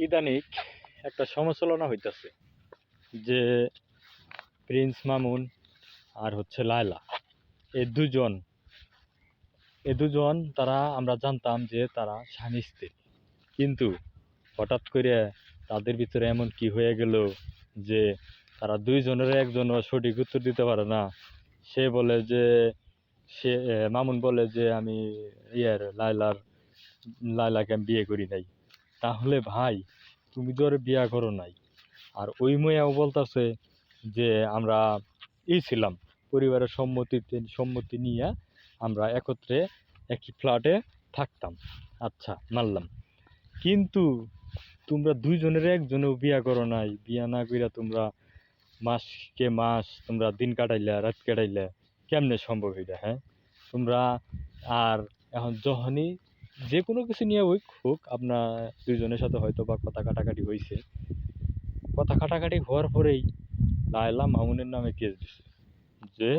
ইদানিক একটা সমালোচনা হইতাছে যে প্রিন্স মামুন আর হচ্ছে লায়লা, এই দুজন তারা আমরা জানতাম যে তারা স্বামী স্ত্রী, কিন্তু হঠাৎ করে তাদের ভিতরে এমন কি হয়ে গেল যে তারা দুইজনের একজনও সঠিক উত্তর দিতে পারে না। সে বলে যে মামুন বলে যে আমি লায়লাকে আমি বিয়ে করি নাই। তাহলে ভাই, তুমি তো আর বিয়া করো নাই। আর ওই মেয়েও বলতেছে যে আমরা ছিলাম পরিবারের সম্মতি নিয়ে আমরা একত্রে একই ফ্ল্যাটে থাকতাম। আচ্ছা, মানলাম, কিন্তু তোমরা দুইজনের একজনেও বিয়া করো নাই। বিয়া না কইরা তোমরা মাস তোমরা দিন কাটাইলা, রাত কাটাইলা, কেমনে সম্ভব এটা? হ্যাঁ, তোমরা আর এখন যখনই যে কোনো কিছু নিয়ে হোক আপনার দুইজনের সাথে হয়তো বা কথা কাটাকাটি হয়েছে, কথা কাটাকাটি হওয়ার পরেই লায়লা মামুনের নামে কেস দিছে যে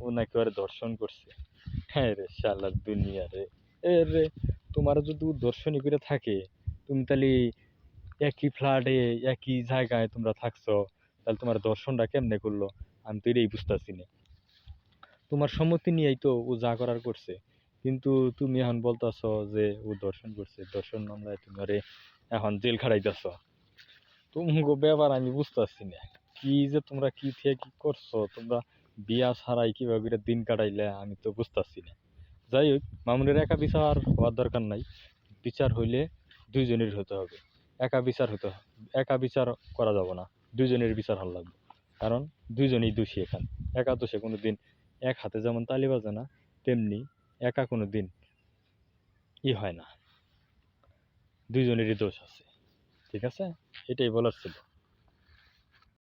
ও নাকি ওর ধর্ষণ করছে। হ্যাঁ রে শালার দুনিয়া রে। এ রে, তোমার যদি দর্শনই করে থাকে, তুমি তাহলে একই ফ্ল্যাটে একই জায়গায় তোমরা থাকছো, তাহলে তোমার দর্শনটা কেমনে করলো? আমি তো এটাই বুঝতেছি না। তোমার সম্মতি নিয়েই তো ও যা করার করছে, কিন্তু তুমি এখন বলতেছো যে ও দর্শন করছে, দর্শন মামলায় তোমারে এখন জেল খাটাইতেছ। তোমাকে ব্যাপার আমি বুঝতেছি না, কি যে তোমরা কি থেকে কি করছো? তোমরা বিয়া ছাড়াই কিভাবে করে দিন কাটাইলে আমি তো বুঝতেছি না। যাই হোক, মামুনের একা বিচার হওয়ার দরকার নাই। বিচার হইলে দুইজনের হতে হবে। একা বিচার করা যাব না, দুইজনের বিচার হওয়া লাগবে। কারণ দুইজনেই দোষী এখানে। একা তো সে কোনো দিন এক হাতে যেমন তালি বাজে না, তেমনি একা কোনো দিন হয় না। দুইজনেরই দোষ আছে। ঠিক আছে, এটাই বলার ছিল।